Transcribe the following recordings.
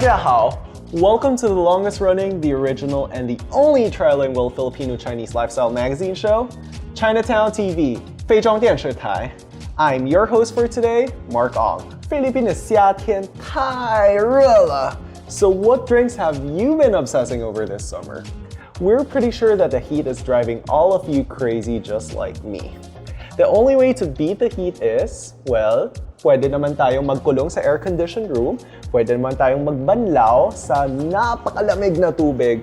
大家好! Welcome to the longest running, the original, and the only trilingual Filipino-Chinese lifestyle magazine show, Chinatown TV, 非中电视台. I'm your host for today, Mark Ong. 菲律宾的夏天太热了. So what drinks have you been obsessing over this summer? We're pretty sure that the heat is driving all of you crazy just like me. The only way to beat the heat is, well, pwede naman tayong magkulong sa air-conditioned room, pwede naman tayong magbanlaw sa napakalamig na tubig,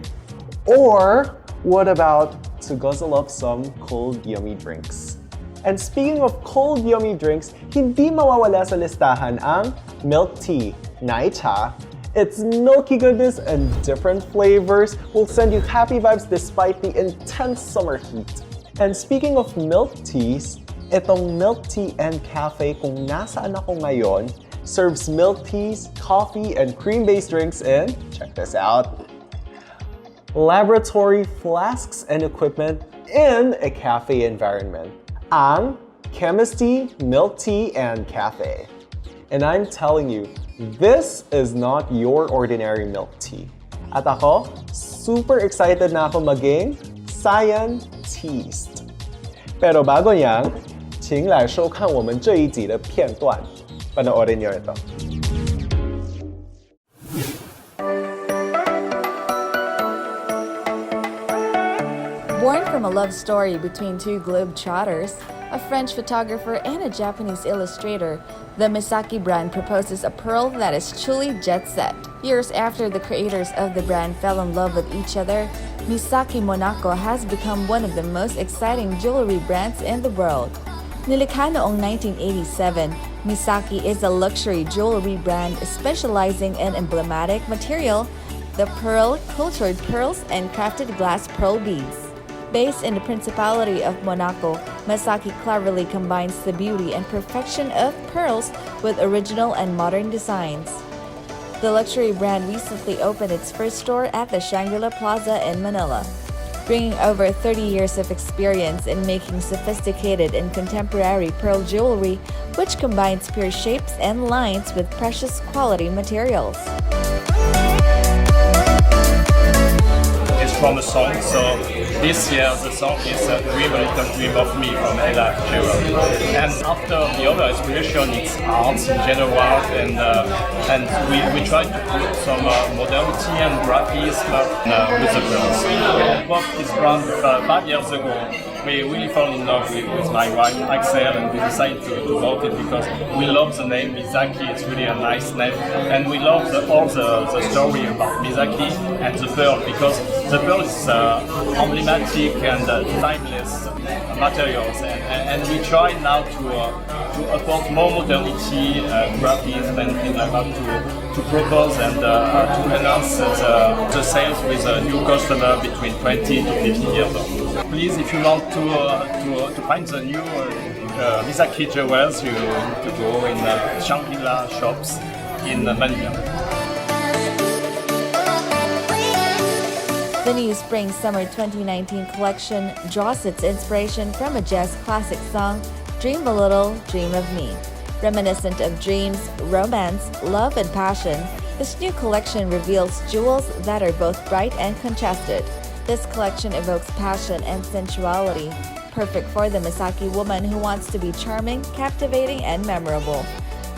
or what about to guzzle up some cold yummy drinks? And speaking of cold yummy drinks, hindi mawawala sa listahan ang milk tea, Naicha. Its milky goodness and different flavors will send you happy vibes despite the intense summer heat. And speaking of milk teas, itong milk tea and cafe kung nasaan ako ngayon serves milk teas, coffee, and cream-based drinks in, check this out, laboratory flasks and equipment in a cafe environment. Ang Chemistea Milk Tea and Cafe. And I'm telling you, this is not your ordinary milk tea. At ako, super excited na ako maging scientist. Pero bago niyan, 请来收看我们这一集的片段。Panoorin niyo ito. Born from a love story between two globetrotters, a French photographer and a Japanese illustrator, the Misaki brand proposes a pearl that is truly jet set. Years after the creators of the brand fell in love with each other, Misaki Monaco has become one of the most exciting jewelry brands in the world. Nilikha noong 1987, Misaki is a luxury jewelry brand specializing in emblematic material, the pearl, cultured pearls, and crafted glass pearl beads. Based in the Principality of Monaco, Misaki cleverly combines the beauty and perfection of pearls with original and modern designs. The luxury brand recently opened its first store at the Shangri-La Plaza in Manila, bringing over 30 years of experience in making sophisticated and contemporary pearl jewelry, which combines pure shapes and lines with precious quality materials. It's from a song, so this year the song is Dream a Little Dream of Me from Ella Fitzgerald. And after the other inspiration, it's art in general, and we try to put some modernity and graphism with the girls. We bought this brand 5 years ago. We really fell in love with my wife, Axel, and we decided to vote it because we love the name Misaki. It's really a nice name, and we love all the story about Misaki and the pearl, because the pearl is emblematic and timeless materials, and we try now to apport more modernity, graphism, and things like that to propose and to enhance the sales with a new customer between 20 to 50 years old. Please, if you want to find the new Misaki jewels, you need to go in Shangri-La shops in Manila. The new Spring-Summer 2019 collection draws its inspiration from a jazz classic song, Dream a Little, Dream of Me. Reminiscent of dreams, romance, love, and passion, this new collection reveals jewels that are both bright and contrasted. This collection evokes passion and sensuality, perfect for the Misaki woman who wants to be charming, captivating, and memorable.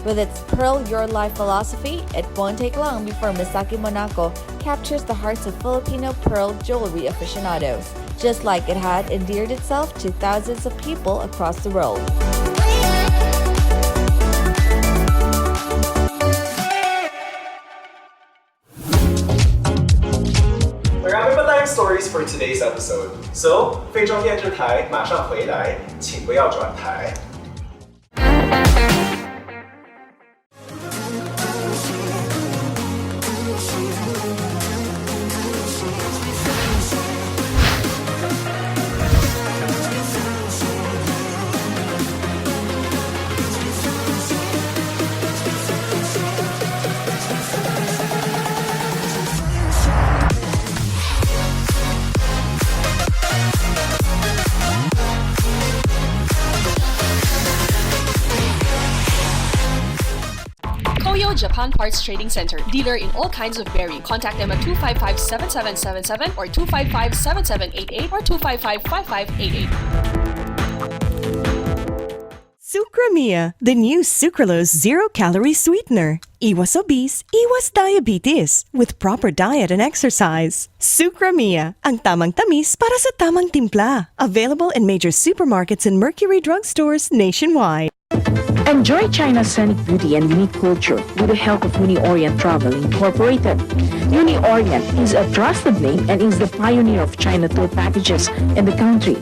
With its Pearl Your Life philosophy, it won't take long before Misaki Monaco captures the hearts of Filipino pearl jewelry aficionados, just like it had endeared itself to thousands of people across the world. Marami pa tayong stories for today's episode. So, 非中电视台马上回来，请不要转台。Toyo Japan Parts Trading Center, dealer in all kinds of bearing. Contact them at 255-7777 or 255-7788 or 255-5588. Sucramia, the new sucralose zero-calorie sweetener. Iwas obese, iwas diabetes with proper diet and exercise. Sucramia, ang tamang tamis para sa tamang timpla. Available in major supermarkets and Mercury drugstores nationwide. Enjoy China's scenic beauty and unique culture with the help of Uni Orient Travel Incorporated. Uni Orient is a trusted name and is the pioneer of China tour packages in the country.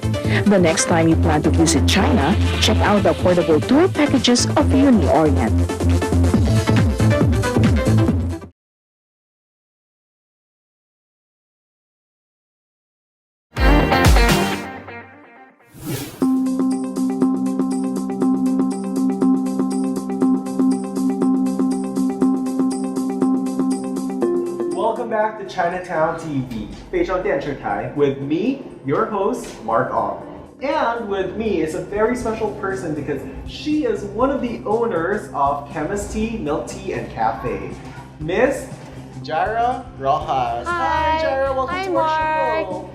The next time you plan to visit China, check out the affordable tour packages of Uni Orient. Welcome back to Chinatown TV, 非常电视台, with me, your host, Mark Ong. And with me is a very special person because she is one of the owners of Chemistea Milk Tea and Cafe, Miss Jara Rojas. Hi, Jara, welcome to our show.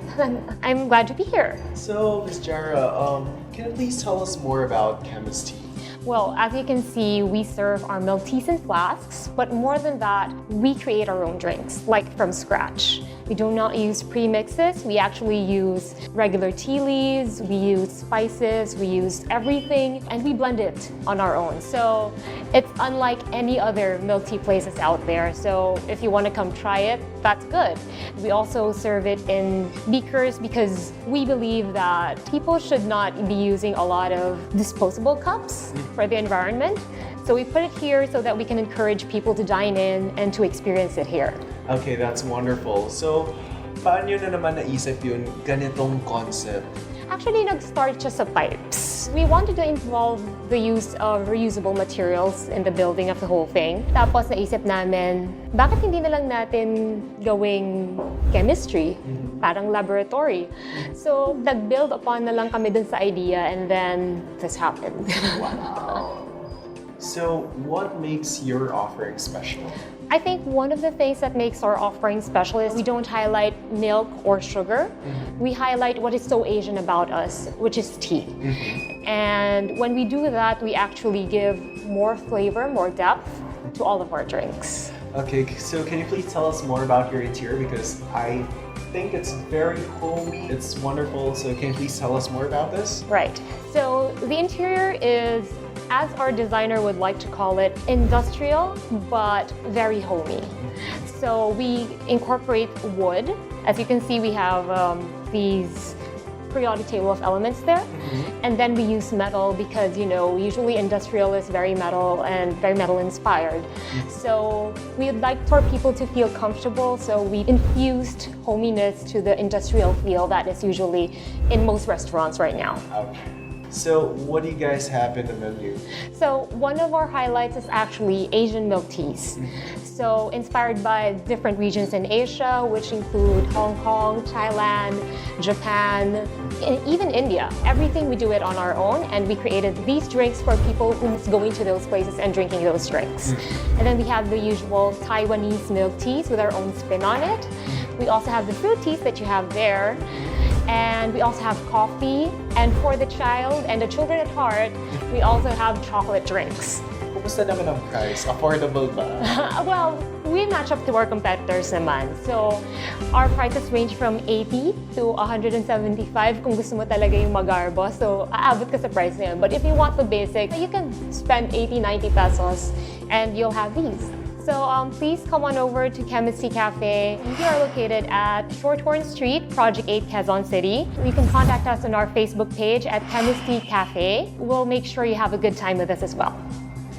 I'm glad to be here. So, Miss Jara, can you please tell us more about Chemistea? Well, as you can see, we serve our milk teas in flasks, but more than that, we create our own drinks, like from scratch. We do not use premixes. We actually use regular tea leaves, we use spices, we use everything, and we blend it on our own. So it's unlike any other milk tea places out there. So if you want to come try it, that's good. We also serve it in beakers because we believe that people should not be using a lot of disposable cups for the environment. So we put it here so that we can encourage people to dine in and to experience it here. Okay, that's wonderful. So, paano nyo na naman naisip yun, ganitong concept? Actually, nag-start siya sa pipes. We wanted to involve the use of reusable materials in the building of the whole thing. Tapos naisip namin, bakit hindi na lang natin gawing chemistry? Parang laboratory. So, nag-build upon na lang kami dun sa idea and then this happened. Wow. So, what makes your offering special? I think one of the things that makes our offering special is we don't highlight milk or sugar. We highlight what is so Asian about us, which is tea. And when we do that, we actually give more flavor, more depth to all of our drinks. Okay, so can you please tell us more about your interior? Because I think it's very homey, it's wonderful. So can you please tell us more about this? Right. So the interior is, as our designer would like to call it, industrial, but very homey. So we incorporate wood. As you can see, we have these periodic table of elements there. And then we use metal because, you know, usually industrial is very metal and very metal inspired. So we'd like for people to feel comfortable, so we infused hominess to the industrial feel that is usually in most restaurants right now. Okay. So what do you guys have in the menu? So one of our highlights is actually Asian milk teas. So inspired by different regions in Asia, which include Hong Kong, Thailand, Japan, and even India. Everything we do it on our own, and we created these drinks for people who's going to those places and drinking those drinks. And then we have the usual Taiwanese milk teas with our own spin on it. We also have the fruit teas that you have there. And we also have coffee. And for the child and the children at heart, we also have chocolate drinks. Kumusta naman ang price? Affordable ba? Well, we match up to our competitors naman. So, our prices range from 80 to 175 kung gusto mo talaga yung magarbo. So, aabot ka sa price na yun. But if you want the basic, you can spend 80, 90 pesos and you'll have these. So please come on over to Chemistea Cafe. We are located at Shorthorn Street, Project 8, Quezon City. You can contact us on our Facebook page at Chemistea Cafe. We'll make sure you have a good time with us as well.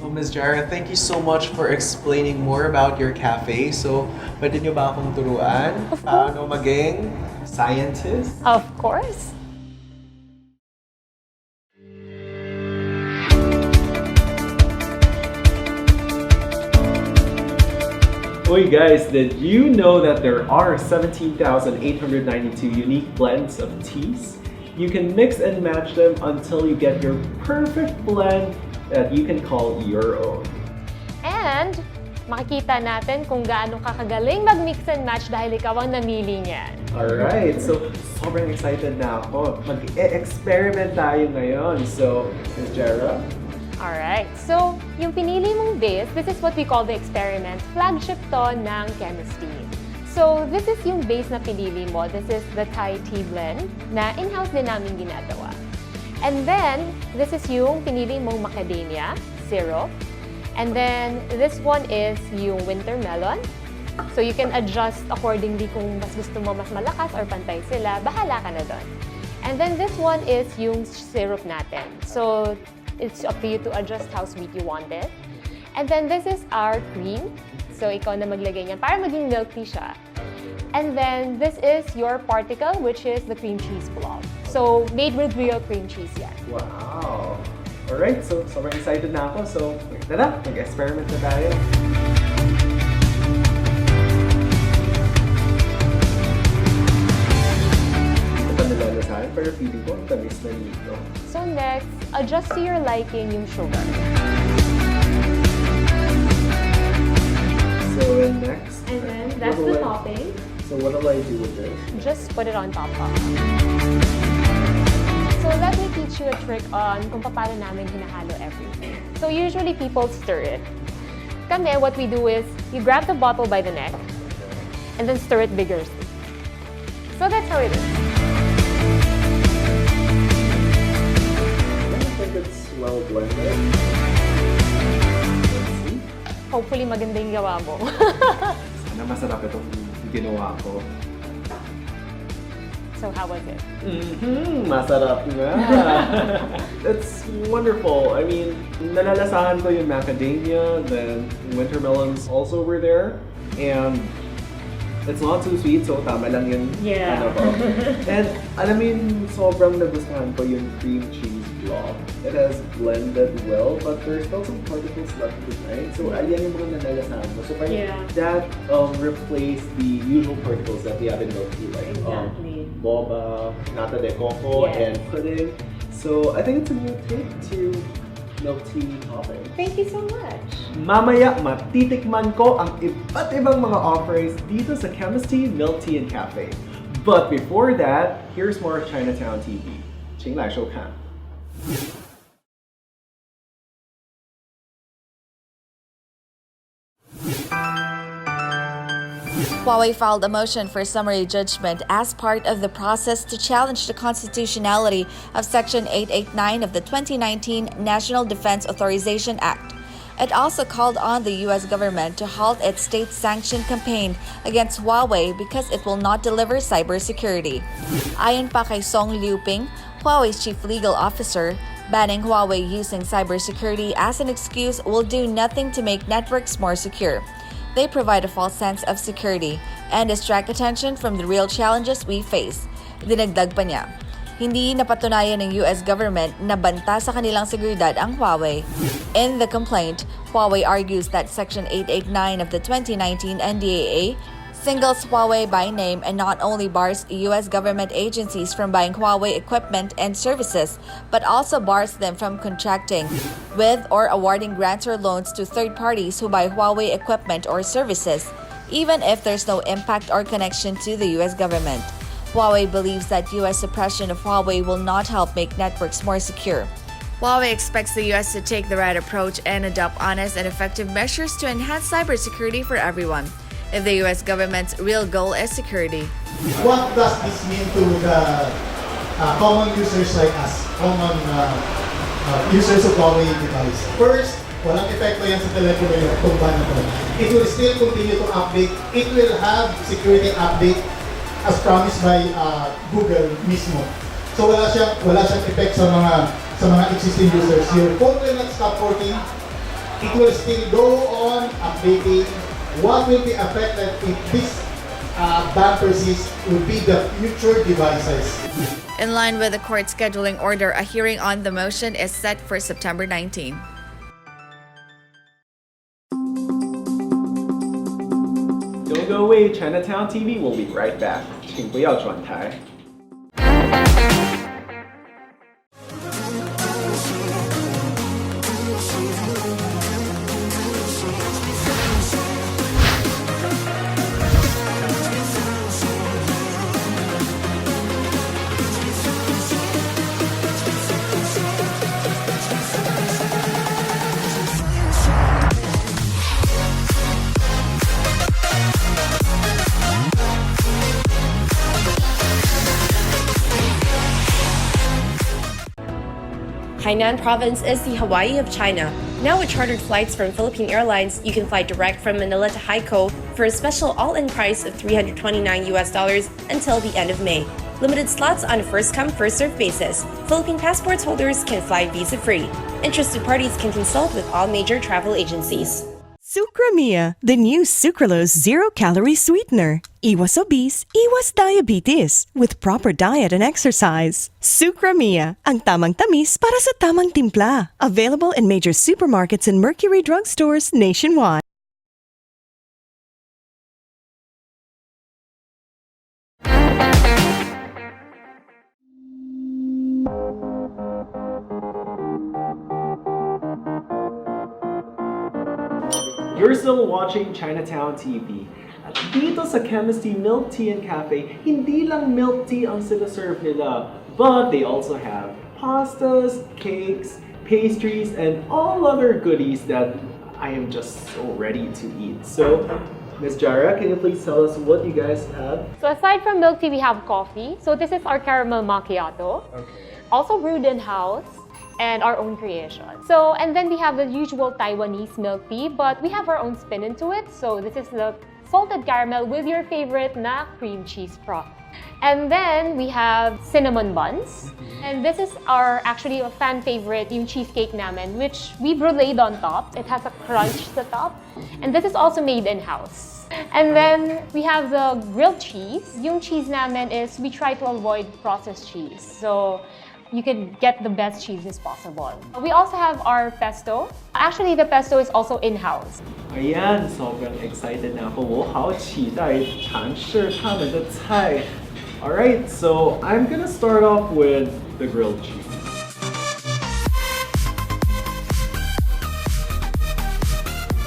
Well, Ms. Jara, thank you so much for explaining more about your cafe. So, pwede nyo ba akong turuan paano maging scientist? Of course. Oi guys, did you know that there are 17,892 unique blends of teas? You can mix and match them until you get your perfect blend that you can call your own. And makikita natin kung gaano kakagaling mag-mix and match dahil ikaw ang namili niyan. Alright, so sobrang excited na ako. Mag-experiment tayo ngayon. So, Ms. Jera? Alright, so yung pinili mong base, this is what we call the experiment. Flagship to ng Chemistea. So, this is yung base na pinili mo. This is the Thai tea blend na in-house din namin ginagawa. And then, this is yung pinili mong macadamia syrup. And then, this one is yung winter melon. So, you can adjust accordingly kung mas gusto mo mas malakas or pantay sila. Bahala ka na doon. And then, this one is yung syrup natin. So, it's up to you to adjust how sweet you want it. And then, this is our cream. So, ikaw na maglagay niyan para maging milk tea siya. And then, this is your particle, which is the cream cheese blob. So, made with real cream cheese yan. Wow! Alright, so sobrang excited na ako. So, tara, mag-experiment na tayo. Ito pa nalalasahan, pero feeling ko ang tamis na nito. So next, adjust to your liking yung sugar. So, next. And then, that's the topping. So, what do I do with this? Just put it on top of. So let me teach you a trick on kung paano namin hinahalo everything. So usually people stir it. Kami, what we do is, you grab the bottle by the neck, and then stir it vigorously. So that's how it is. I don't think it's well blended. Let's see. Hopefully maganda yung gawa mo. Sana masarap itong ginawa ko. So how was it? Masarap nga. It's wonderful. I mean, nalalasahan ko yung macadamia, then winter melons also were there, and it's not too sweet, so tama lang yun. Yeah. Ano ko. And alam mo yung sobrang nagustuhan ko yung cream cheese blob. It has blended well, but there's still some particles left behind. So ayan yung mga nalalasahan mo. So parang that replaced the usual particles that we have in milk tea, like boba, nata de coco, and pudding. So I think it's a new take to milk tea topping. Thank you so much. Mamaya, matitikman ko ang iba't ibang mga offerings dito sa Chemistea Milk Tea and Cafe. But before that, here's more of Chinatown TV. 请来收看。 Huawei filed a motion for summary judgment as part of the process to challenge the constitutionality of Section 889 of the 2019 National Defense Authorization Act. It also called on the U.S. government to halt its state-sanctioned campaign against Huawei because it will not deliver cybersecurity. Ayon pa kay Song Liuping, Huawei's chief legal officer, banning Huawei using cybersecurity as an excuse will do nothing to make networks more secure. They provide a false sense of security and distract attention from the real challenges we face. Dinagdag pa niya, hindi napatunayan ng US government na banta sa kanilang seguridad ang Huawei. In the complaint, Huawei argues that Section 889 of the 2019 NDAA singles Huawei by name and not only bars US government agencies from buying Huawei equipment and services, but also bars them from contracting with or awarding grants or loans to third parties who buy Huawei equipment or services, even if there's no impact or connection to the US government. Huawei believes that US suppression of Huawei will not help make networks more secure. Huawei expects the US to take the right approach and adopt honest and effective measures to enhance cybersecurity for everyone, if the US government's real goal is security. What does this mean to the common users like us, common users of Huawei device? First, walang epekto yan sa telepono yung tumba na to. It will still continue to update. It will have security update as promised by Google mismo. So wala siyang effect sa mga existing users. Your phone will not stop working. It will still go on updating. What will be affected if this ban persists will be the future devices. In line with the court scheduling order, a hearing on the motion is set for September 19. Don't go away, Chinatown TV will be right back. 请不要转台。 Chinatown Hainan Province is the Hawaii of China. Now with chartered flights from Philippine Airlines, you can fly direct from Manila to Haikou for a special all-in price of $329 until the end of May. Limited slots on a first-come, first-served basis. Philippine passports holders can fly visa-free. Interested parties can consult with all major travel agencies. Sucramia, the new sucralose zero-calorie sweetener. Iwas obese, iwas diabetes with proper diet and exercise. Sucramia, ang tamang tamis para sa tamang timpla. Available in major supermarkets and Mercury drugstores nationwide. You're still watching Chinatown TV. At dito sa Chemistea Milk Tea and Cafe, hindi lang milk tea ang sinaserve nila, but they also have pastas, cakes, pastries, and all other goodies that I am just so ready to eat. So, Ms. Jara, can you please tell us what you guys have? So aside from milk tea, we have coffee. So this is our caramel macchiato. Okay. Also brewed in-house. And our own creation. So, and then we have the usual Taiwanese milk tea, but we have our own spin into it. So this is the salted caramel with your favorite na cream cheese froth. And then we have cinnamon buns. And this is our actually a fan favorite, yung cheesecake namin, which we bruleed on top. It has a crunch sa top. And this is also made in-house. And then we have the grilled cheese. Yung cheese namin is we try to avoid processed cheese. So you can get the best cheeses possible. We also have our pesto. Actually, the pesto is also in-house. Ayan, sobrang excited na ako. 我好期待尝试他们的菜. Alright, so I'm gonna start off with the grilled cheese.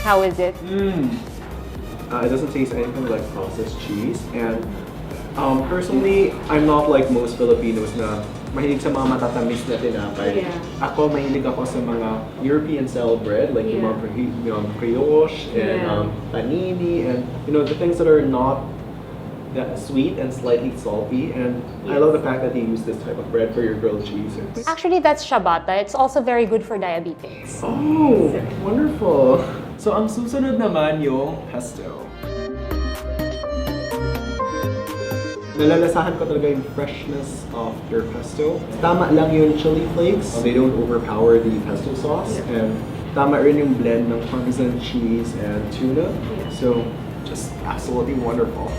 How is it? It doesn't taste anything like processed cheese, and personally, I'm not like most Filipinos na mahilig sa mga matatamis na tinapay. Ako, mahilig ako sa mga European-style bread, like yung mga brioche and panini, and the things that are not that sweet and slightly salty. And I love the fact that they use this type of bread for your grilled cheese. Actually, that's ciabatta. It's also very good for diabetics. Oh, wonderful! So, ang susunod naman yung pesto. Nalalasahan ko talaga yung freshness of your pesto. Tama lang yung chili flakes. They don't overpower the pesto sauce. And tama rin yung blend ng Parmesan cheese and tuna. So, just absolutely wonderful.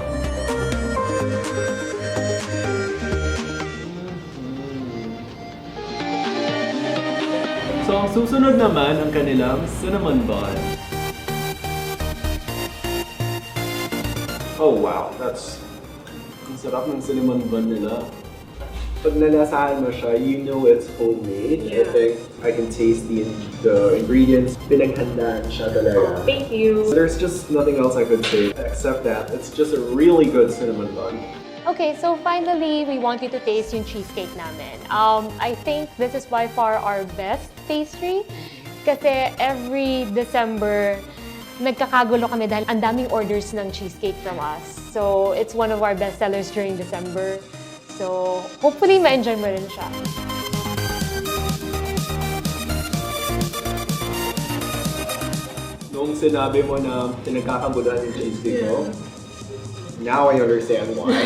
So, ang susunod naman ang kanilang cinnamon bun. Oh wow, that's sarap ng cinnamon bun nila. Pag nalasahan mo siya, you know it's homemade. I think I can taste the ingredients. Pinaghandaan siya talaga. Thank you. There's just nothing else I could say except that it's just a really good cinnamon bun. Okay, so finally, we want you to taste yung cheesecake namin. I think this is by far our best pastry. Kasi every December, nagkakagulo kami dahil ang daming orders ng cheesecake from us. So, it's one of our best sellers during December. So, hopefully, ma-enjoy mo rin siya. Nung sinabi mo na pinagkakagulan yung cheesecake mo, now I understand why.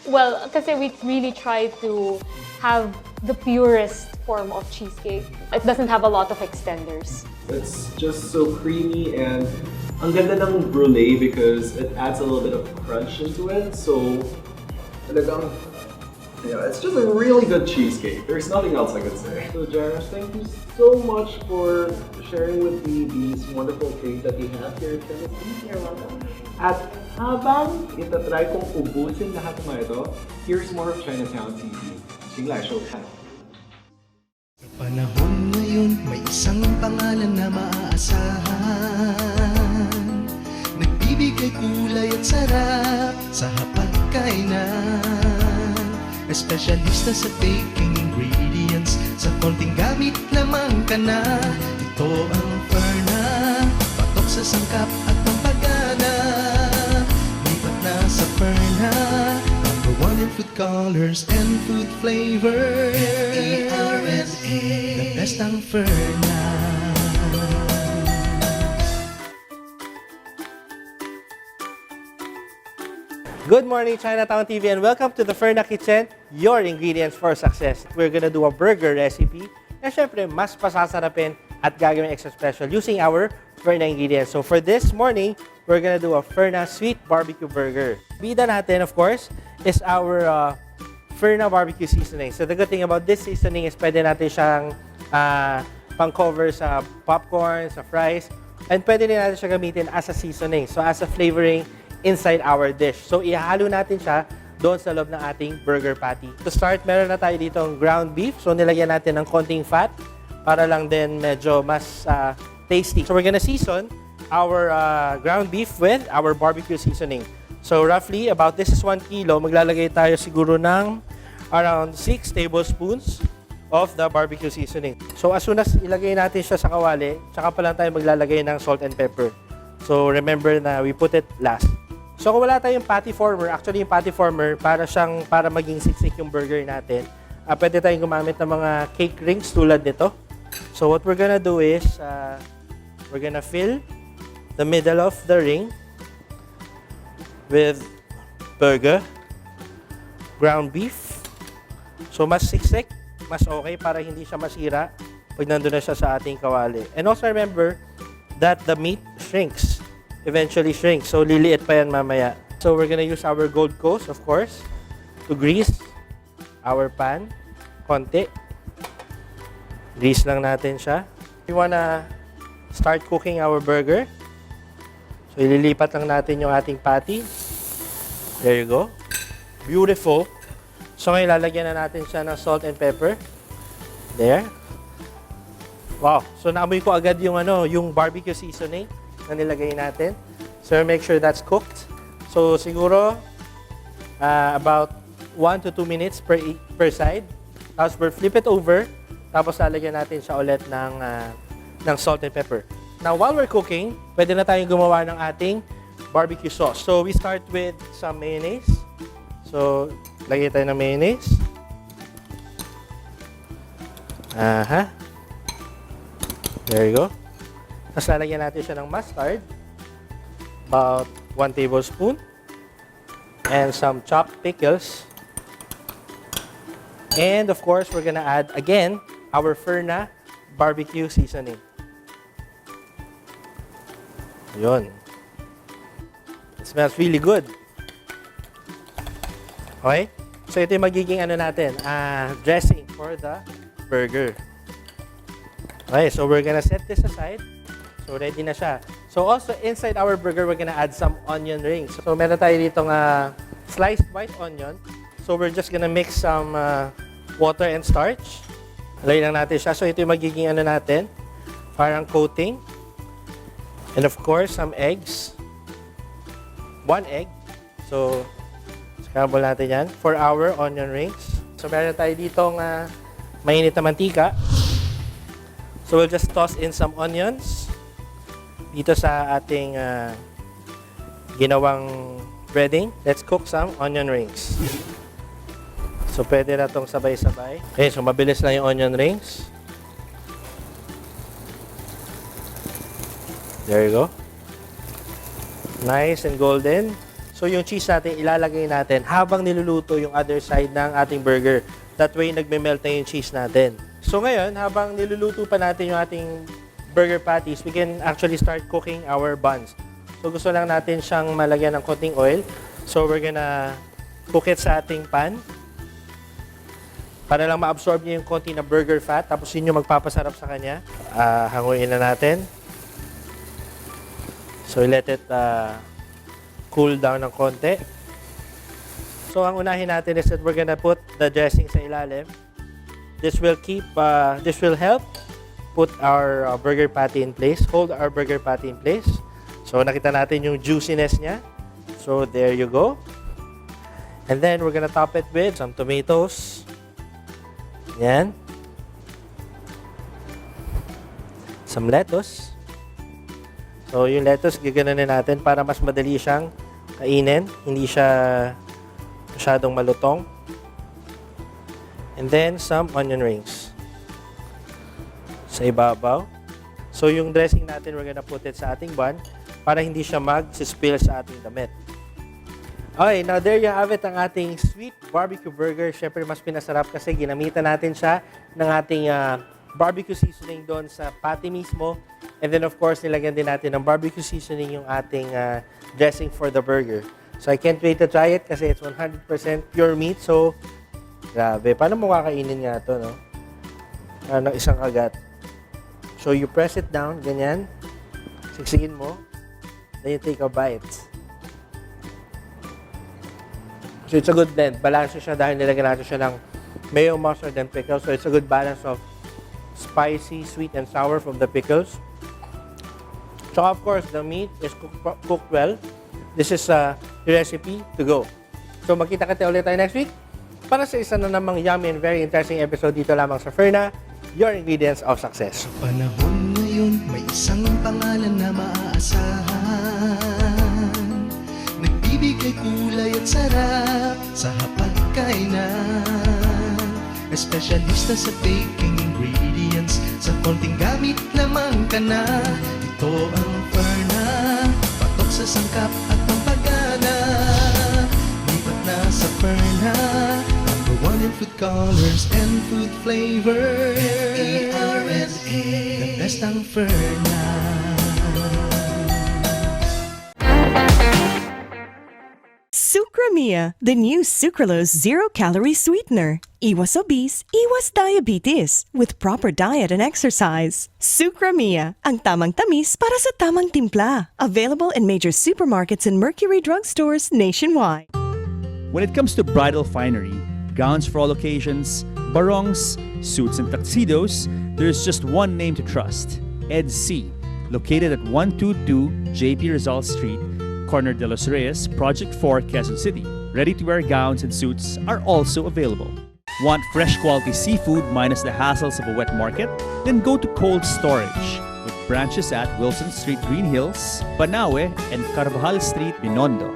Well, kasi we really try to have the purest form of cheesecake. It doesn't have a lot of extenders. It's just so creamy, and ang ganda ng brulee because it adds a little bit of crunch into it. So, talagang, it's just a really good cheesecake. There's nothing else I could say. So, Jara, thank you so much for sharing with me these wonderful cakes that you have here at Chemistea. You're welcome. At habang itatry kong ubusin lahat ng mga ito, here's more of Chinatown TV. 请来收看。 Panahon ngayon, may isang pangalan na maaasahan. Nagbibigay kulay at sarap sa hapagkainan. Espesyalista sa baking ingredients, sa konting gamit lamang ka na. Ito ang Ferna, patok sa sangkap at pampagana. Lipat na sa Ferna, number one in food colors and food flavors. F-E-R-N-A, the best ang Ferna. Good morning, Chinatown TV, and welcome to the Ferna Kitchen, your ingredients for success. We're gonna do a burger recipe na syempre mas pasasarapin at gagawin extra special using our Ferna ingredients. So for this morning, we're gonna do a Ferna sweet barbecue burger. Bida natin, of course, is our Ferna barbecue seasoning. So the good thing about this seasoning is pwede natin siyang pang-cover sa popcorn, sa fries, and pwede din natin siya gamitin as a seasoning, so as a flavoring inside our dish. So, ihalo natin siya doon sa loob ng ating burger patty. To start, meron na tayo dito ang ground beef. So, nilagyan natin ng konting fat para lang din medyo mas tasty. So, we're gonna season our ground beef with our barbecue seasoning. So, roughly, about this is 1 kilo. Maglalagay tayo siguro ng around 6 tablespoons of the barbecue seasoning. So, as soon as ilagay natin siya sa kawali, tsaka pa lang tayo maglalagay ng salt and pepper. So, remember na we put it last. So, kung wala tayong patty former, actually yung patty former, para maging siksik yung burger natin, pwede tayong gumamit ng mga cake rings tulad nito. So, what we're gonna do is, we're gonna fill the middle of the ring with burger, ground beef. So, mas siksik, mas okay para hindi siya masira pag nandun na siya sa ating kawali. And also remember that the meat shrinks. Eventually shrinks. So, liliit pa yan mamaya. So, we're gonna use our Gold Coast, of course, to grease our pan. Konti. Grease lang natin siya. We wanna start cooking our burger. So, ililipat lang natin yung ating patty. There you go. Beautiful. So, ngayon lalagyan na natin siya ng salt and pepper. There. Wow. So, naamoy ko agad yung yung barbecue seasoning na nilagay natin. So, make sure that's cooked. So, siguro about 1 to 2 minutes per side. Tapos, we'll flip it over. Tapos, lalagyan natin siya ulit ng salt and pepper. Now, while we're cooking, pwede na tayong gumawa ng ating barbecue sauce. So, we start with some mayonnaise. So, lagyan tayo ng mayonnaise. There you go. Tapos lalagyan natin siya ng mustard. About 1 tablespoon. And some chopped pickles. And of course, we're gonna add again our Ferna barbecue seasoning. Yun. It smells really good. Okay? So ito yung magiging natin, dressing for the burger. Okay, so we're gonna set this aside. So, ready na siya. So, also, inside our burger, we're gonna add some onion rings. So, meron tayo ditong sliced white onion. So, we're just gonna mix some water and starch. Lagyan lang natin siya. So, ito yung magiging natin. Parang coating. And of course, some eggs. 1 egg. So, scramble natin yan for our onion rings. So, meron tayo ditong mainit na mantika. So, we'll just toss in some onions dito sa ating ginawang breading. Let's cook some onion rings. So, pwede na itong sabay-sabay. Okay, so mabilis lang yung onion rings. There you go. Nice and golden. So, yung cheese natin, ilalagay natin habang niluluto yung other side ng ating burger. That way, nagme-melt na yung cheese natin. So, ngayon, habang niluluto pa natin yung ating burger patties, we can actually start cooking our buns. So, gusto lang natin siyang malagyan ng konting oil. So, we're gonna cook it sa ating pan para lang ma-absorb niya yung konti na burger fat. Tapos, yun yung magpapasarap sa kanya. Hanguin na natin. So, let it cool down ng konti. So, ang unahin natin is that we're gonna put the dressing sa ilalim. This will help put our burger patty in place, hold our burger patty in place. So, nakita natin yung juiciness niya. So, there you go. And then, we're gonna top it with some tomatoes. Yan. Some lettuce. So, yung lettuce, gaganon natin para mas madali siyang kainin. Hindi siya masyadong malutong. And then, some onion rings sa ibabaw. So, yung dressing natin, we're gonna put it sa ating bun para hindi siya mag-spill sa ating damit. Okay, now there you have it, ang ating sweet barbecue burger. Siyempre, mas pinasarap kasi ginamitan natin siya ng ating barbecue seasoning doon sa patty mismo. And then, of course, nilagyan din natin ng barbecue seasoning yung ating dressing for the burger. So, I can't wait to try it kasi it's 100% pure meat. So, grabe. Paano mo kakainin nga ito, no? Ng isang kagat. So, you press it down, ganyan. Siksikin mo. Then you take a bite. So, it's a good blend. Balance siya dahil nilagyan natin siya ng mayo, mustard, and pickles. So, it's a good balance of spicy, sweet, and sour from the pickles. So, of course, the meat is cooked well. This is the recipe to go. So, magkita-kita ulit tayo next week para sa isa na namang yummy and very interesting episode dito lamang sa Ferna, your ingredients of success. Sa panahon ngayon, may isang pangalan na maaasahan. Nagbibigay kulay at sarap sa hapagkainan. Espesyalista sa baking ingredients, sa konting gamit lamang ka na. Ito ang Ferna, patok sa sangkap at pampagana. Lipat na sa Ferna, number one in food colors and food flavors. Ferna, the best ang Ferna. Sucramia, the new sucralose zero-calorie sweetener. Iwas obese, iwas diabetes with proper diet and exercise. Sucramia, ang tamang tamis para sa tamang timpla. Available in major supermarkets and Mercury drugstores nationwide. When it comes to bridal finery, gowns for all occasions, barongs, suits and tuxedos, there's just one name to trust, Ed C. Located at 122 JP Rizal Street, corner de los Reyes, Project 4, Quezon City. Ready-to-wear gowns and suits are also available. Want fresh quality seafood minus the hassles of a wet market? Then go to Cold Storage with branches at Wilson Street, Green Hills, Banawe, and Carvajal Street, Binondo.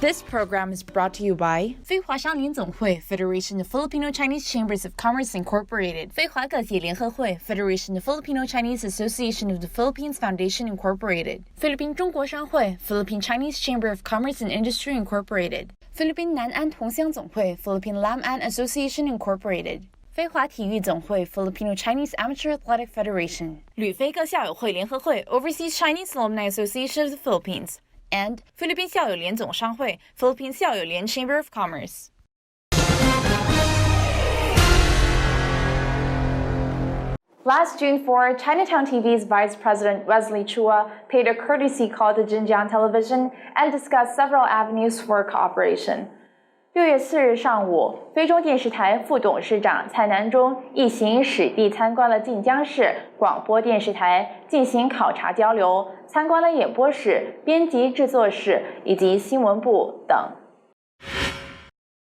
This program is brought to you by 非华商联总会 Federation of Filipino Chinese Chambers of Commerce Incorporated 非华个体联合会 Federation of Filipino Chinese Association of the Philippines Foundation Incorporated 菲律宾中国商会 Philippine Chinese Chamber of Commerce and Industry Incorporated 菲律宾南安同乡总会 Philippine Lam An Association Incorporated 非华体育总会 Filipino Chinese Amateur Athletic Federation 旅非各校友会联合会 Overseas Chinese Alumni Association of the Philippines and 菲律宾校友联总商会 Philippine 校友联 Chamber of Commerce. Last June 4, Chinatown TV's Vice President Wesley Chua paid a courtesy call to Xinjiang Television and discussed several avenues for cooperation. 6月4日上午，非中电视台副董事长蔡南中一行实地参观了晋江市广播电视台，进行考察交流，参观了演播室、编辑制作室以及新闻部等。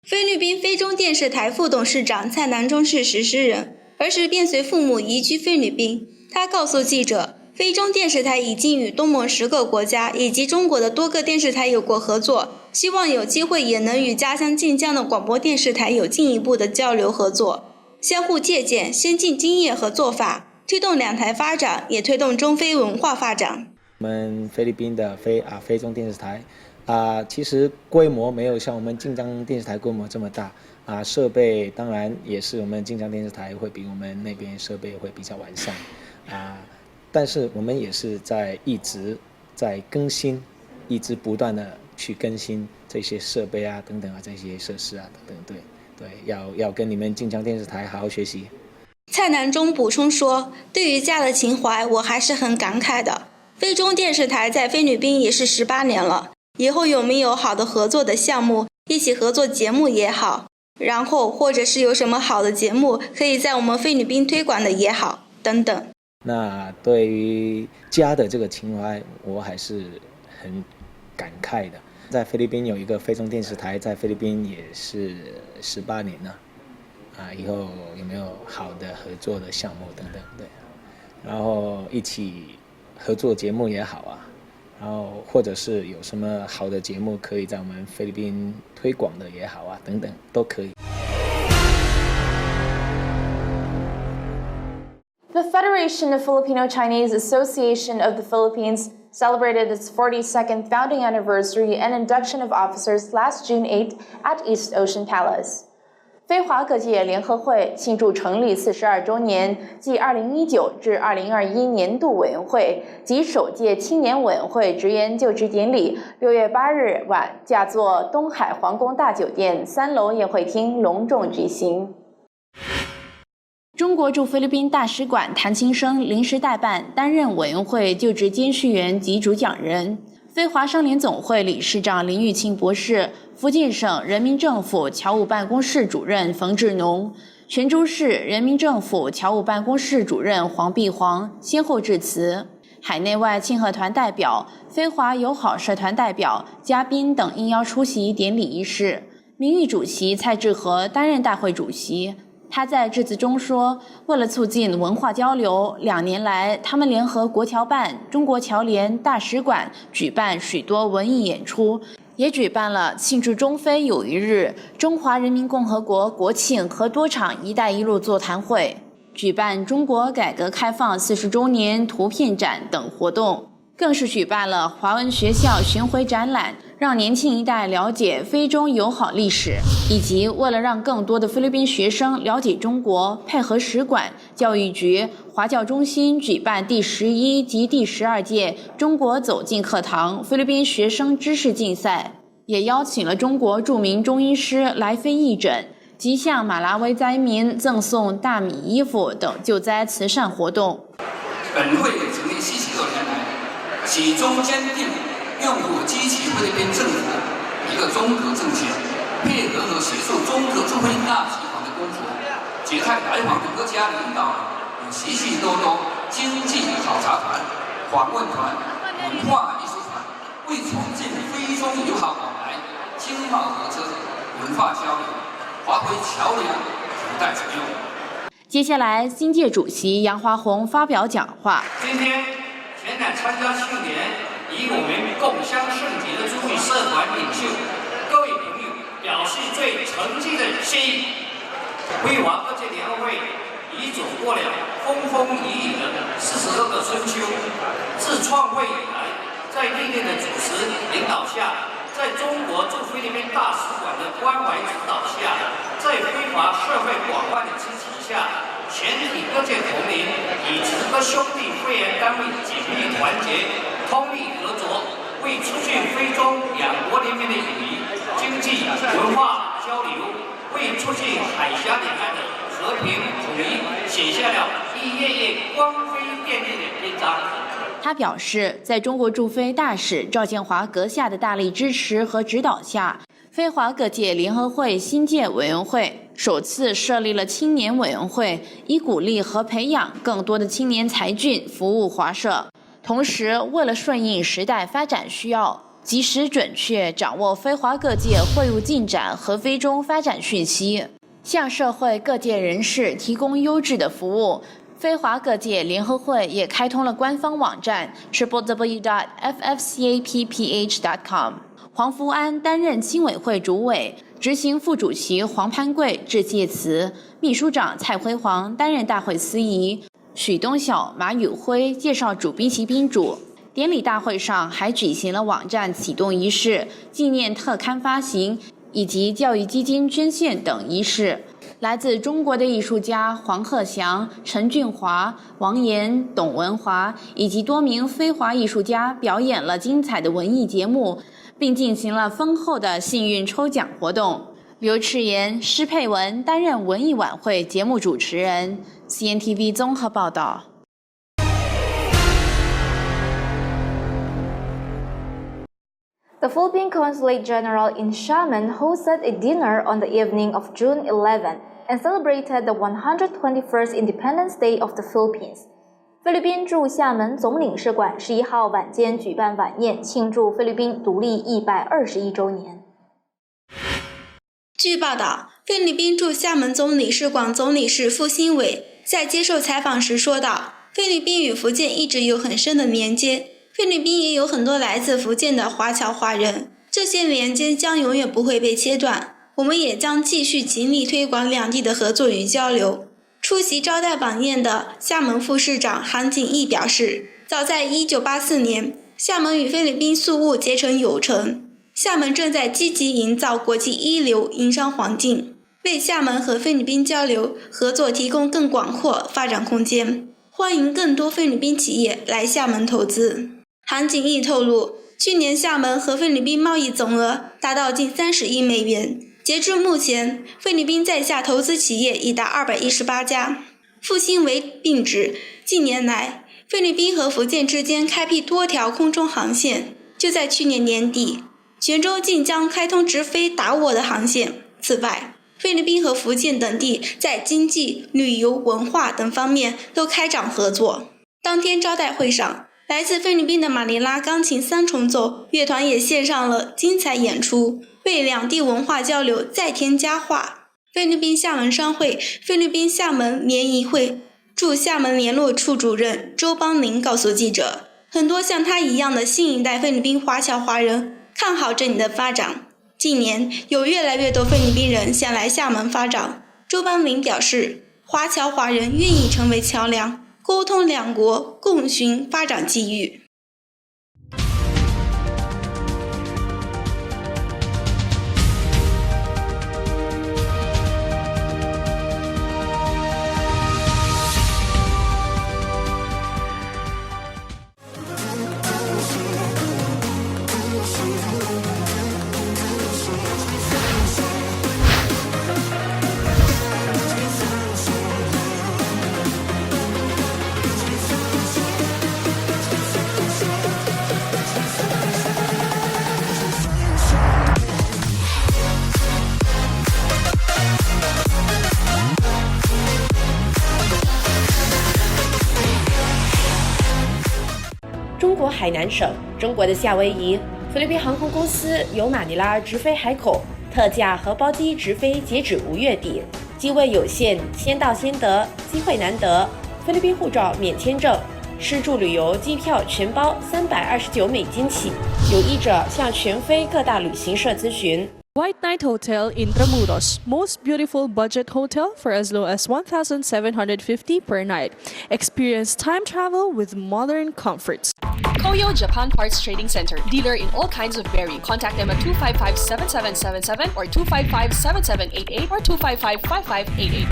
菲律宾非中电视台副董事长蔡南中是实施人，儿时便随父母移居菲律宾。他告诉记者，非中电视台已经与东盟10个国家以及中国的多个电视台有过合作，希望有机会也能与家乡晋江的广播电视台有进一步的交流合作，相互借鉴先进经验和做法，推动两台发展，也推动中非文化发展。我们菲律宾的非中电视台其实规模没有像我们晋江电视台规模这么大设备当然也是我们晋江电视台会比我们那边设备会比较完善但是我们也是一直在更新，一直不断的去更新这些设备等等这些设施等等，对，要跟你们晋江电视台好好学习。蔡南中补充说，对于家的情怀我还是很感慨的，非中电视台在菲律宾也是18年了，以后有没有好的合作的项目，一起合作节目也好，然后或者是有什么好的节目可以在我们菲律宾推广的也好，等等。那对于家的这个情怀我还是很感慨的。在菲律宾有一个非中电视台，在菲律宾也是18年了以后有没有好的合作的项目等等，对，然后一起合作节目也好然后或者是有什么好的节目可以在我们菲律宾推广的也好等等都可以。The Federation of Filipino-Chinese Association of the Philippines celebrated its 42nd founding anniversary and induction of officers last June 8 at East Ocean Palace. 非华各界联合会庆祝成立42周年暨2019至2021年度委员会及首届青年委员会职员就职典礼6月8日晚驾座东海皇宫大酒店3楼宴会厅隆重举行。中国驻菲律宾大使馆谭清生临时代办，担任委员会就职监事员及主讲人。非华商联总会理事长林玉清博士，福建省人民政府侨务办公室主任冯志农，泉州市人民政府侨务办公室主任黄碧煌先后致辞。海内外庆贺团代表、非华友好社团代表、嘉宾等应邀出席典礼仪式。名誉主席蔡志和担任大会主席。他在致辞中说，为了促进文化交流，2年来他们联合国侨办、中国侨联、大使馆举办许多文艺演出，也举办了庆祝中非友谊日、中华人民共和国国庆和多场“一带一路”座谈会，举办中国改革开放40周年图片展等活动，更是举办了华文学校巡回展览，让年轻一代了解非中友好历史，以及为了让更多的菲律宾学生了解中国，配合使馆、教育局、华教中心举办第11及第12届中国走进课堂菲律宾学生知识竞赛，也邀请了中国著名中医师来菲义诊，及向马拉维灾民赠送大米、衣服等救灾慈善活动。本会成立76年来，始终坚定拥护积极菲律宾政府一个中国政权，配合和协助中国驻菲大集团的工作，解开来访的国家领导有许许多多经济考察团、访问团、文化艺术团，为促进非中友好往来、经贸合作、文化交流，发挥桥梁有待作用。接下来，新届主席杨华宏发表讲话。今天前来参加庆典以我们共襄盛举的诸位社团领袖、各位朋友表示最诚挚的谢意。非华各界联合会已走过了风风雨雨的42个春秋，自创会以来，在历练的主持领导下，在中国驻菲律宾大使馆的关怀指导下，在非华社会广泛的支持下，全体各界同仁以10个兄弟会员单位紧密团结、通力合作，为促进非中2国人民的友谊、经济、文化交流，为促进海峡两岸的和平统一，写下了一页页光辉亮丽的篇章。他表示，在中国驻菲大使赵建华阁下的大力支持和指导下，非华各界联合会新届委员会首次设立了青年委员会，以鼓励和培养更多的青年才俊服务华社。同时，为了顺应时代发展需要，及时准确掌握非华各界会务进展和非中发展讯息，向社会各界人士提供优质的服务，非华各界联合会也开通了官方网站 www.ffcappph.com。黄福安担任青委会主委，执行副主席黄潘贵致谢词，秘书长蔡辉煌担任大会司仪，许东晓、马宇辉介绍主宾及宾主。典礼大会上还举行了网站启动仪式、纪念特刊发行以及教育基金捐献等仪式。来自中国的艺术家黄鹤翔、陈俊华、王岩、董文华以及多名非华艺术家表演了精彩的文艺节目，并进行了丰厚的幸运抽奖活动。刘赤岩、施佩文担任文艺晚会节目主持人。CNTV 综合报道。The Philippine Consulate General in Xiamen hosted a dinner on the evening of June 11 and celebrated the 121st Independence Day of the Philippines. 菲律宾驻厦门总领事馆11号晚间举办晚宴，庆祝菲律宾独立121周年。据报道，菲律宾驻厦门总领事馆总领事傅新伟在接受采访时说道，菲律宾与福建一直有很深的连接，菲律宾也有很多来自福建的华侨华人，这些连接将永远不会被切断，我们也将继续尽力推广两地的合作与交流。出席招待晚宴的厦门副市长韩景义表示，早在1984年，厦门与菲律宾宿务结成友城，厦门正在积极营造国际一流营商环境，为厦门和菲律宾交流合作提供更广阔发展空间，欢迎更多菲律宾企业来厦门投资。韩景义透露，去年厦门和菲律宾贸易总额达到近30亿美元，截至目前，菲律宾在厦投资企业已达218家。傅新伟并指，近年来，菲律宾和福建之间开辟多条空中航线，就在去年年底，泉州竟将开通直飞达沃的航线。此外，菲律宾和福建等地在经济、旅游、文化等方面都开展合作。当天招待会上，来自菲律宾的马尼拉钢琴三重奏乐团也献上了精彩演出，为两地文化交流再添佳话。菲律宾厦门商会、菲律宾厦门联谊会驻厦门联络处主任周邦林告诉记者，很多像他一样的新一代菲律宾华侨华人看好这里的发展，近年有越来越多菲律宾人想来厦门发展。周邦林表示，华侨华人愿意成为桥梁，沟通两国共寻发展机遇。中国海南省、中国的夏威夷、菲律宾航空公司由马尼拉直飞海口，特价和包机直飞截止5月底，机位有限，先到先得，机会难得。菲律宾护照免签证，吃住旅游机票全包329美金起。有意者向全非各大旅行社咨询。White Night Hotel Intramuros, most beautiful budget hotel for as low as 1,750 per night. Experience time travel with modern comforts. Koyo Japan Parts Trading Center, dealer in all kinds of bearing. Contact them at 255-7777 or 255-7788 or 255-5588.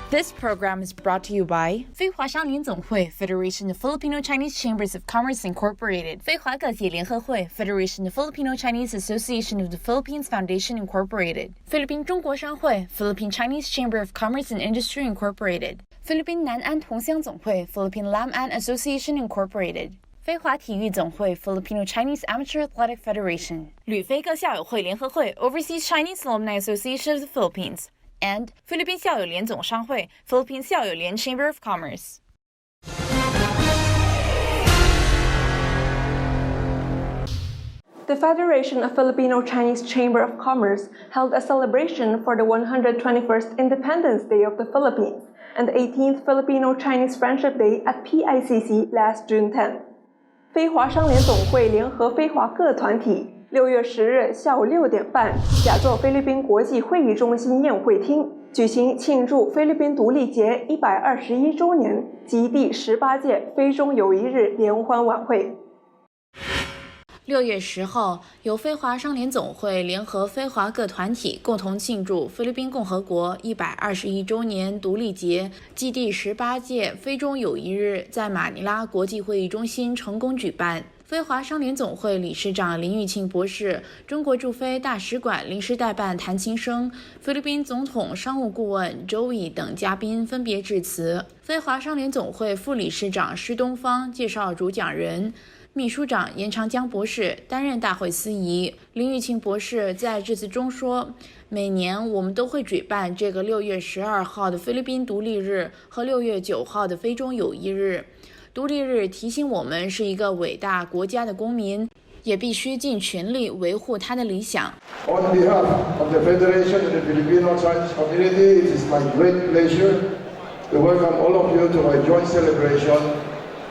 This program is brought to you by 非华商联总会 Federation of Filipino Chinese Chambers of Commerce Incorporated 非华各界联合会 Federation of Filipino Chinese Association of the Philippines Foundation Incorporated 菲律宾中国商会 Philippine Chinese Chamber of Commerce and Industry Incorporated 菲律宾南安同乡总会 Philippine Lam An Association Incorporated 飞华体育总会 Filipino Chinese Amateur Athletic Federation, 旅飞各校友会联合会 Overseas Chinese Alumni Association of the Philippines, and 菲律宾校友联总商会 Philippine 校友联 Chamber of Commerce. The Federation of Filipino Chinese Chamber of Commerce held a celebration for the 121st Independence Day of the Philippines and the 18th Filipino Chinese Friendship Day at PICC last June 10. 非华商联总会联合非华各团体6月10日下午6点半，甲座菲律宾国际会议中心宴会厅举行庆祝菲律宾独立节121周年及第18届非中友谊日联欢晚会。6月10号，由非华商联总会联合非华各团体共同庆祝菲律宾共和国121周年独立节暨第18届非中友谊日在马尼拉国际会议中心成功举办。非华商联总会理事长林玉庆博士、中国驻菲大使馆临时代办谭琴生、菲律宾总统商务顾问 Joey 等嘉宾分别致辞。非华商联总会副理事长施东方介绍主讲人。秘书长严长江博士担任大会司仪。林玉庆博士在致辞中说，每年我们都会举办这个6月12号的菲律宾独立日和6月9号的非中友谊日。独立日提醒我们是一个伟大国家的公民，也必须尽全力维护他的理想。 On behalf of the Federation of the Filipino Chinese Community, it is my great pleasure to welcome all of you to my joint celebration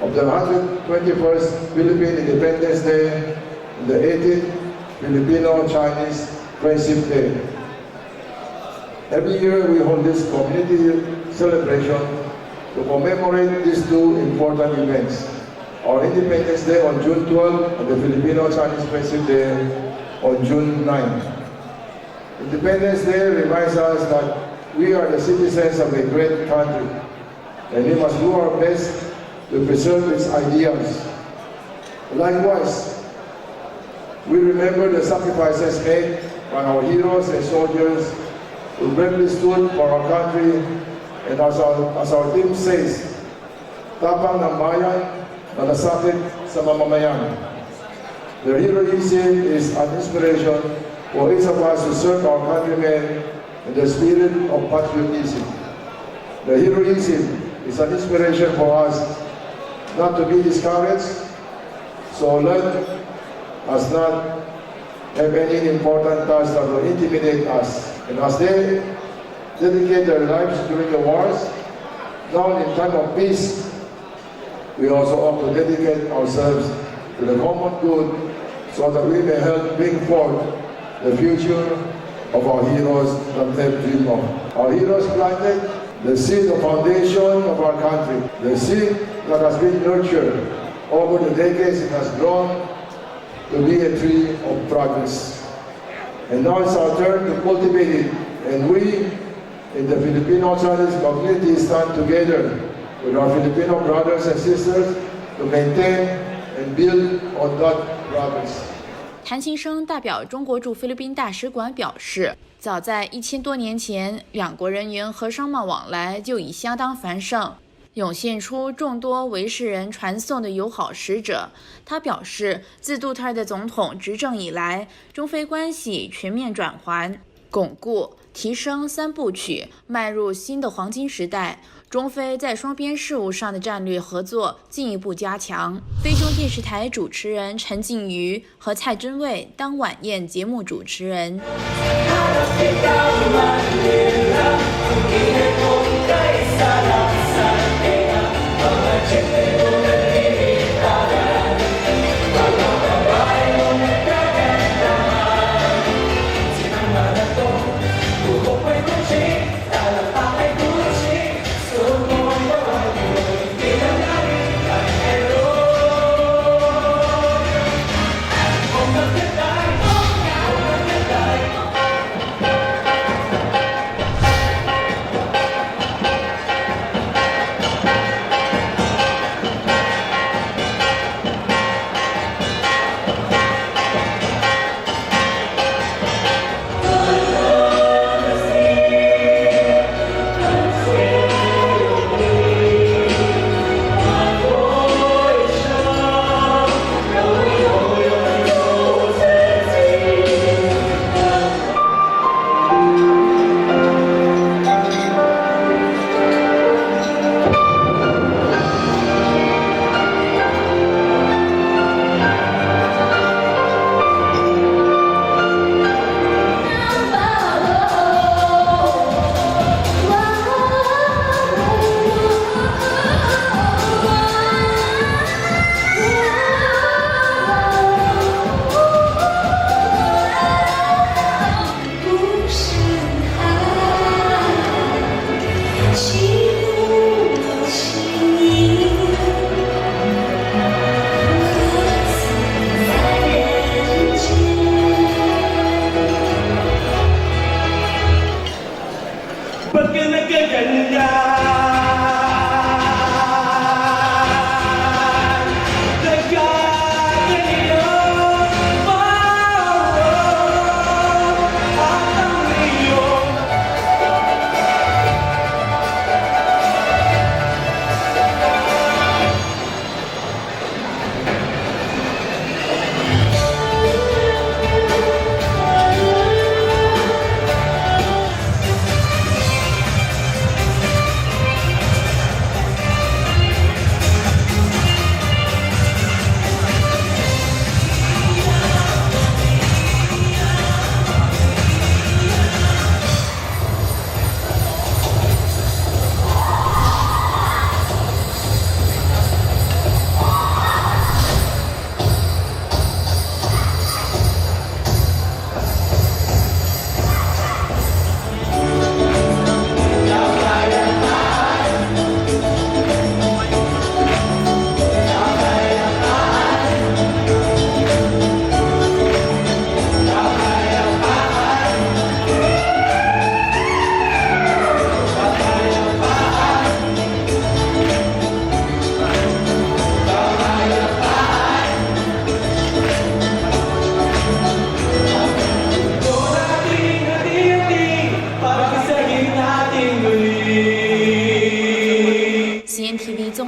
of the 121st Philippine Independence Day and the 18th Filipino-Chinese Friendship Day. Every year we hold this community celebration to commemorate these two important events. Our Independence Day on June 12 and the Filipino-Chinese Friendship Day on June 9. Independence Day reminds us that we are the citizens of a great country and we must do our best to preserve its ideals. Likewise, we remember the sacrifices made by our heroes and soldiers who bravely stood for our country, and as our theme says, tapang ng bayan, malasakit sa mamamayan. Their heroism is an inspiration for each of us to serve our countrymen in the spirit of patriotism. The heroism is an inspiration for us not to be discouraged, so let us not have any important tasks that will intimidate us. And as they dedicate their lives during the wars, now in time of peace, we also ought to dedicate ourselves to the common good so that we may help bring forth the future of our heroes that they dream of. Our heroes planted the seed of foundation of our country, the seed that has been nurtured over the decades. It has grown to be a tree of progress. And now it's our turn to cultivate it. And we in the Filipino Chinese community stand together with our Filipino brothers and sisters to maintain and build on that progress. 谭琴生代表中国驻菲律宾大使馆表示，早在1000多年前，两国人员和商贸往来就已相当繁盛，涌现出众多维氏人传送的友好使者。他表示，自杜特尔的总统执政以来，中菲关系全面转圜、巩固、提升三部曲，迈入新的黄金时代。中菲在双边事务上的战略合作进一步加强。非中电视台主持人陈静瑜和蔡真卫当晚宴节目主持人。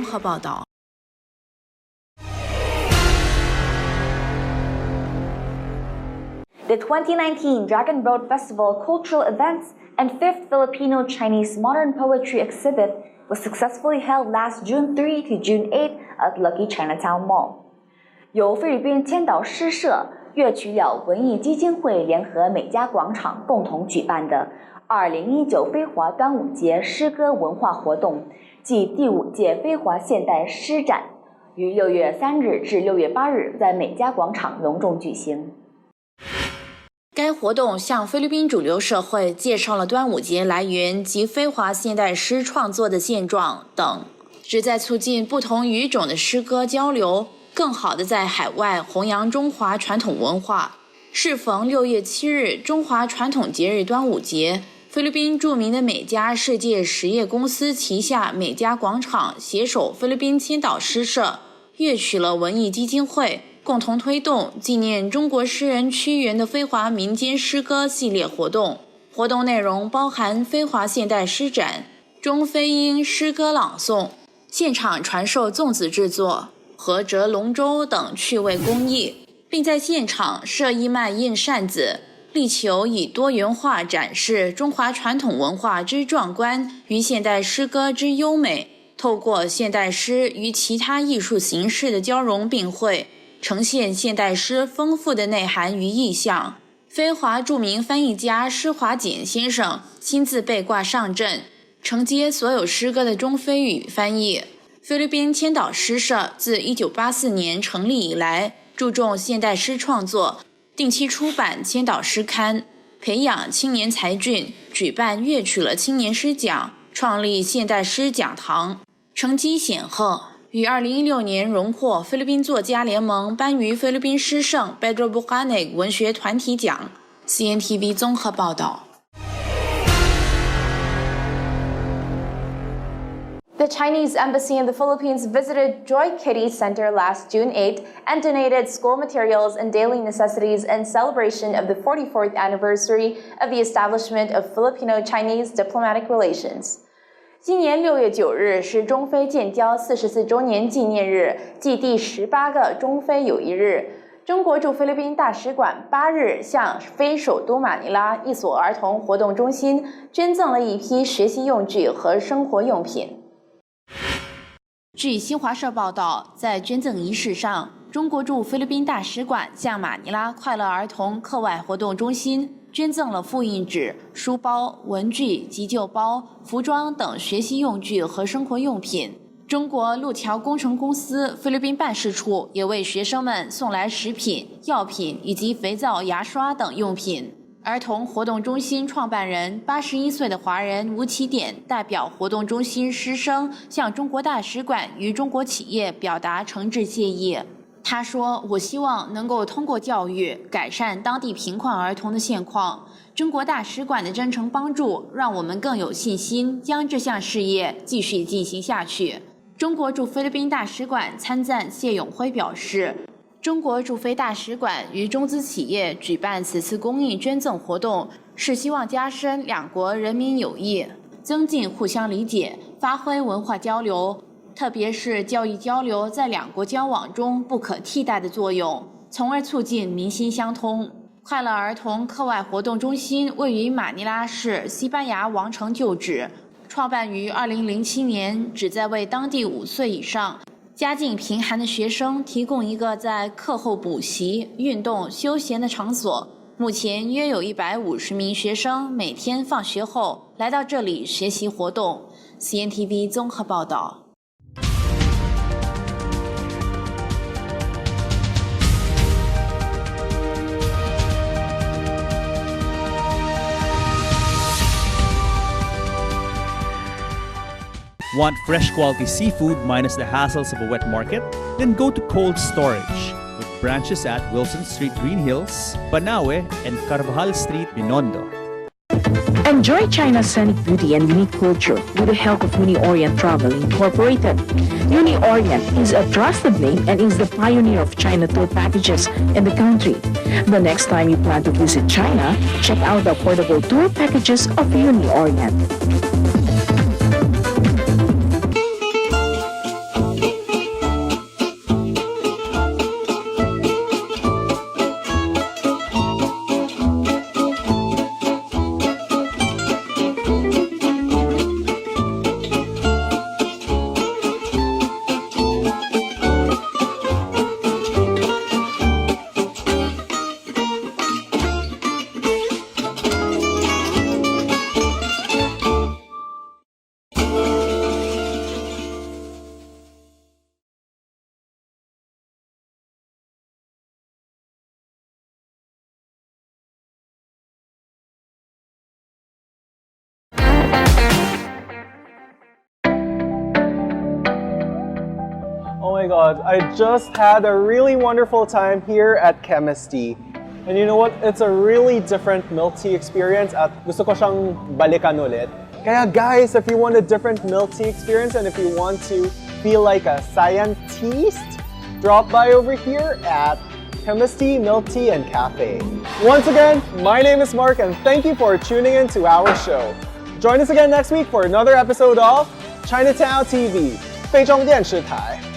合报道。The 2019 Dragon Boat Festival cultural events and 5th Filipino-Chinese Modern Poetry exhibit was successfully held last June 3 to June 8 at Lucky Chinatown Mall. 由菲律宾千岛诗社、乐曲了文艺基金会联合美嘉广场共同举办的2019飞华端午节诗歌文化活动暨第5届飞华现代诗展，于6月3日至6月8日在美嘉广场隆重举行。该活动向菲律宾主流社会介绍了端午节来源及飞华现代诗创作的现状等，旨在促进不同语种的诗歌交流，更好地在海外弘扬中华传统文化。适逢6月7日中华传统节日端午节，菲律宾著名的美嘉世界实业公司旗下美嘉广场携手菲律宾千岛诗社、乐曲了文艺基金会，共同推动纪念中国诗人屈原的飞华民间诗歌系列活动。活动内容包含飞华现代诗展、中非英诗歌朗诵、现场传授粽子制作和折龙舟等趣味工艺，并在现场设义卖印扇子，力求以多元化展示中华传统文化之壮观与现代诗歌之优美，透过现代诗与其他艺术形式的交融并汇，呈现现代诗丰富的内涵与意象。飞华著名翻译家施华锦先生亲自被挂上阵，承接所有诗歌的中非语翻译。菲律宾千岛诗社自1984年成立以来，注重现代诗创作，定期出版千岛诗刊，培养青年才俊，举办乐曲了青年诗奖，创立现代诗讲堂，成绩显赫。于2016年荣获菲律宾作家联盟颁于菲律宾诗圣 Pedro Bucanek 文学团体奖。CNTV 综合报道。The Chinese embassy in the Philippines visited Joy Kitty Center last June 8 and donated school materials and daily necessities in celebration of the 44th anniversary of the establishment of Filipino-Chinese diplomatic relations. 今年6月9日是中非建交44周年纪念日，即第18个中非友谊日。中国驻菲律宾大使馆8日向非首都马尼拉一所儿童活动中心捐赠了一批学习用具和生活用品。据新华社报道，在捐赠仪式上，中国驻菲律宾大使馆向马尼拉快乐儿童课外活动中心捐赠了复印纸、书包、文具、急救包、服装等学习用具和生活用品。中国路桥工程公司菲律宾办事处也为学生们送来食品、药品以及肥皂、牙刷等用品。儿童活动中心创办人81岁的华人吴启典代表活动中心师生向中国大使馆与中国企业表达诚挚谢意。他说：“我希望能够通过教育改善当地贫困儿童的现况。中国大使馆的真诚帮助，让我们更有信心将这项事业继续进行下去。”中国驻菲律宾大使馆参赞谢永辉表示，中国驻菲大使馆与中资企业举办此次公益捐赠活动，是希望加深两国人民友谊，增进互相理解，发挥文化交流，特别是教育交流在两国交往中不可替代的作用，从而促进民心相通。快乐儿童课外活动中心位于马尼拉市西班牙王城旧址，创办于2007年，旨在为当地5岁以上家境贫寒的学生提供一个在课后补习、运动、休闲的场所。目前约有150名学生每天放学后来到这里学习活动。CNTV 综合报道。Want fresh quality seafood minus the hassles of a wet market? Then go to Cold Storage with branches at Wilson Street, Green Hills, Banawe, and Carvajal Street, Binondo. Enjoy China's scenic beauty and unique culture with the help of Uni Orient Travel Incorporated. Uni Orient is a trusted name and is the pioneer of China tour packages in the country. The next time you plan to visit China, check out the affordable tour packages of Uni Orient. my god, I just had a really wonderful time here at Chemistea. And you know what? It's a really different milk tea experience at gusto ko siyang balikan ulit. Kaya guys, if you want a different milk tea experience and if you want to feel like a scientist, drop by over here at Chemistea Milk Tea and Cafe. Once again, my name is Mark and thank you for tuning in to our show. Join us again next week for another episode of Chinatown TV, 非中电视台.